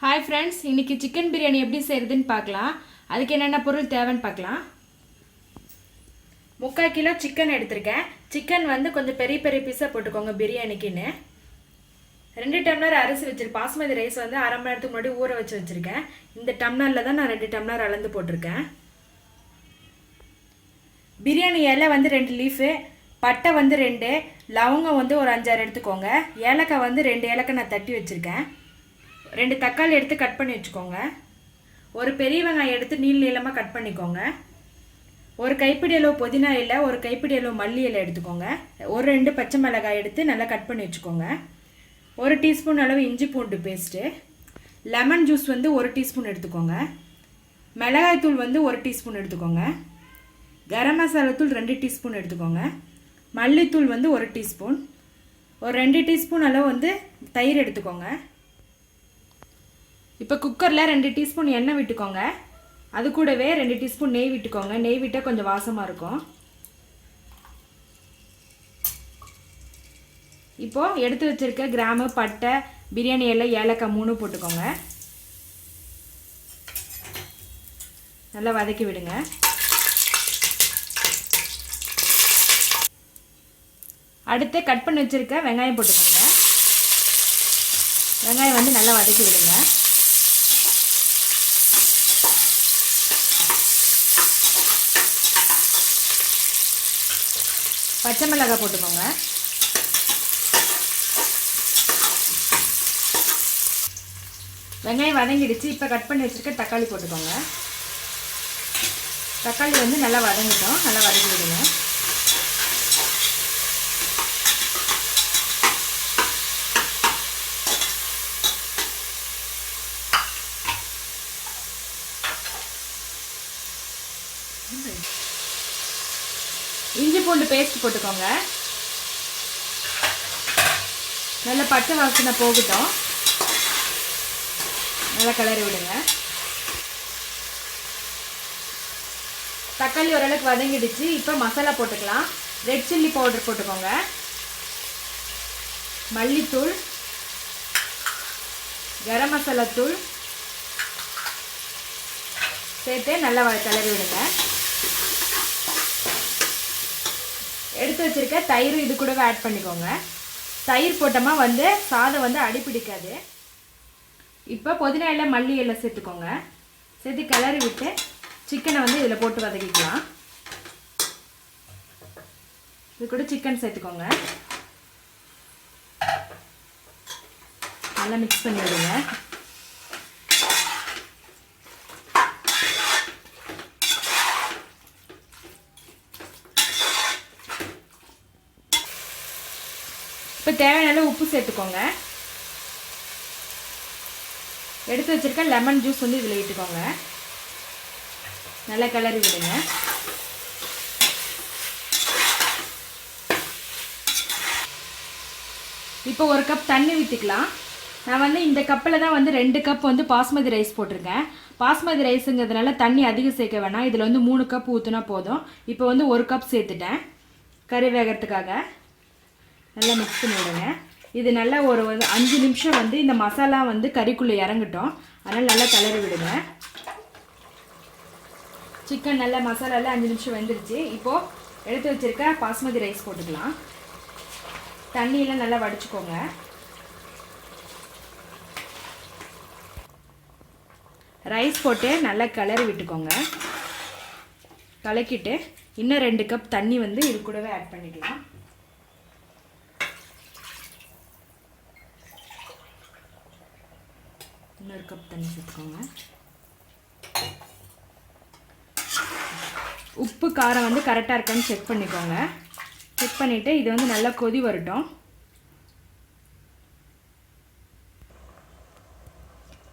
Hi friends, இன்றைக்கி chicken biryani எப்படி செய்கிறதுன்னு பார்க்கலாம். அதுக்கு என்னென்ன பொருள் தேவைன்னு பார்க்கலாம். 3/4 கிலோ சிக்கன் எடுத்திருக்கேன். சிக்கன் வந்து கொஞ்சம் பெரிய பெரிய பீஸாக போட்டுக்கோங்க பிரியாணிக்குன்னு. 2 டம்ளர் அரிசி வச்சுருக்கேன். பாஸ்மதி ரைஸ் வந்து அரை மணி நேரத்துக்கு முன்னாடி ஊற வச்சுருக்கேன். இந்த டம்ளரில் தான் நான் 2 டம்ளர் அளந்து போட்டிருக்கேன். பிரியாணி இலை வந்து 2 லீஃபு, பட்டை வந்து 2, லவங்கம் வந்து ஒரு 5-6 எடுத்துக்கோங்க. ஏலக்காய் வந்து 2 ஏலக்காய் நான் தட்டி வச்சுருக்கேன். 2 தக்காளி எடுத்து கட் பண்ணி வச்சுக்கோங்க. ஒரு பெரிய வெங்காயம் எடுத்து நீளமாக கட் பண்ணிக்கோங்க. ஒரு கைப்பிடி அளவு புதினா இலை, ஒரு கைப்பிடி அளவு மல்லி இலை எடுத்துக்கோங்க. ஒரு 2 பச்சை மிளகாய் எடுத்து நல்லா கட் பண்ணி வச்சுக்கோங்க. 1 டீஸ்பூன் அளவு இஞ்சி பூண்டு பேஸ்ட்டு. லெமன் ஜூஸ் வந்து 1 டீஸ்பூன் எடுத்துக்கோங்க. மிளகாய் தூள் வந்து 1 டீஸ்பூன் எடுத்துக்கோங்க. கரம் மசாலா தூள் 2 டீஸ்பூன் எடுத்துக்கோங்க. மல்லித்தூள் வந்து 1 டீஸ்பூன். ஒரு 2 டீஸ்பூன் அளவு வந்து தயிர் எடுத்துக்கோங்க. இப்போ குக்கரில் 2 டீஸ்பூன் எண்ணெய் விட்டுக்கோங்க. அது கூடவே 2 டீஸ்பூன் நெய் விட்டுக்கோங்க. நெய் விட்டால் கொஞ்சம் வாசமாக இருக்கும். இப்போது எடுத்து வச்சுருக்க கிராம்பு, பட்டை, பிரியாணி இலை, ஏலக்காய் 3 போட்டுக்கோங்க. நல்லா வதக்கி விடுங்க. அடுத்து கட் பண்ணி வச்சுருக்க வெங்காயம் போட்டுக்கோங்க. வெங்காயம் வந்து நல்லா வதக்கி விடுங்க. பச்சை மிளகாய் போட்டுக்கோங்க. வெங்காயம் வதங்கிடுச்சு. இப்போ கட் பண்ணி வச்சுருக்க தக்காளி போட்டுக்கோங்க. தக்காளி வந்து நல்லா வதங்கிட்டோம். நல்லா வதக்கி விடுங்க. இஞ்சி பூண்டு பேஸ்ட் போட்டுக்கோங்க. நல்லா பச்சை வாசனை போகட்டும். நல்லா கிளறி விடுங்க. தக்காளி ஓரளவுக்கு வதங்கிடுச்சு. இப்போ மசாலா போட்டுக்கலாம். ரெட் சில்லி பவுடர் போட்டுக்கோங்க. மல்லித்தூள், கரம் மசாலா தூள் சேர்த்து நல்லா கிளறி விடுங்க. எடுத்து வச்சுருக்க தயிர் இது கூடவே ஆட் பண்ணிக்கோங்க. தயிர் போட்டோமா வந்து சாதம் வந்து அடிப்பிடிக்காது. இப்போ புதினா இலை, மல்லி இலை சேர்த்துக்கோங்க. சேர்த்து கிளறி விட்டு சிக்கனை வந்து இதில் போட்டு வதக்கிக்கலாம். இது கூட சிக்கன் சேர்த்துக்கோங்க. நல்லா மிக்ஸ் பண்ணி விடுங்க. இப்போ தேவையான அளவு உப்பு சேர்த்துக்கோங்க. எடுத்து வச்சுருக்க லெமன் ஜூஸ் வந்து இதில் விட்டுக்கோங்க. நல்லா கிளறி விடுங்க. இப்போ 1 கப் தண்ணி ஊற்றிக்கலாம். நான் வந்து இந்த கப்பில் தான் வந்து 2 கப் வந்து பாஸ்மதி ரைஸ் போட்டிருக்கேன். பாஸ்மதி ரைஸுங்கிறதுனால தண்ணி அதிகம் சேர்க்க வேணாம். இதில் வந்து 3 கப் ஊற்றினா போதும். இப்போ வந்து 1 கப் சேர்த்துட்டேன் கறி வேகிறதுக்காக. நல்லா மிக்ஸ் பண்ணி விடுங்க. இது நல்லா ஒரு 5 நிமிஷம் வந்து இந்த மசாலா வந்து கறிக்குள்ளே இறங்கட்டும். அதனால் நல்லா கிளறி விடுங்க. சிக்கன் நல்லா மசாலாவில் 5 நிமிஷம் வெந்துருச்சு. இப்போது எடுத்து வச்சுருக்க பாஸ்மதி ரைஸ் போட்டுக்கலாம். தண்ணியெலாம் நல்லா வடிச்சுக்கோங்க. ரைஸ் போட்டு நல்லா கிளறி விட்டுக்கோங்க. கலக்கிட்டு இன்னும் 2 கப் தண்ணி வந்து இது கூடவே ஆட் பண்ணிக்கலாம். இன்னொரு கப் தண்ணி சேர்த்துக்கோங்க. உப்பு காரம் வந்து கரெக்டாக இருக்கான்னு செக் பண்ணிக்கோங்க. செக் பண்ணிவிட்டு இது வந்து நல்லா கொதி வரட்டும்.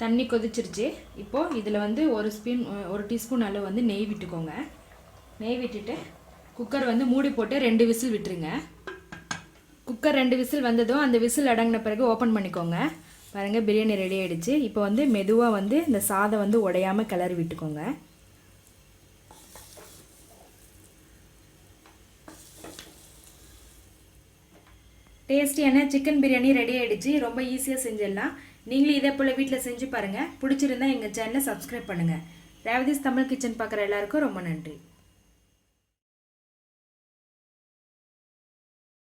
தண்ணி கொதிச்சிருச்சு. இப்போது இதில் வந்து 1 டீஸ்பூன் அளவு வந்து நெய் விட்டுக்கோங்க. நெய் விட்டுட்டு குக்கர் வந்து மூடி போட்டு 2 விசில் விட்டுருங்க. குக்கர் 2 விசில் வந்ததும் அந்த விசில் அடங்கின பிறகு ஓப்பன் பண்ணிக்கோங்க. பாருங்கள், பிரியாணி ரெடி ஆகிடுச்சு. இப்போ வந்து மெதுவாக வந்து இந்த சாதம் வந்து உடையாமல் கிளறி விட்டுக்கோங்க. டேஸ்டியான சிக்கன் பிரியாணி ரெடி ஆகிடுச்சு. ரொம்ப ஈஸியாக செஞ்சிடலாம். நீங்களும் இதே போல் வீட்டில் செஞ்சு பாருங்கள். பிடிச்சிருந்தா எங்கள் சேனலை சப்ஸ்கிரைப் பண்ணுங்கள். ரேவதிஸ் தமிழ் கிச்சன் பார்க்குற எல்லாருக்கும் ரொம்ப நன்றி.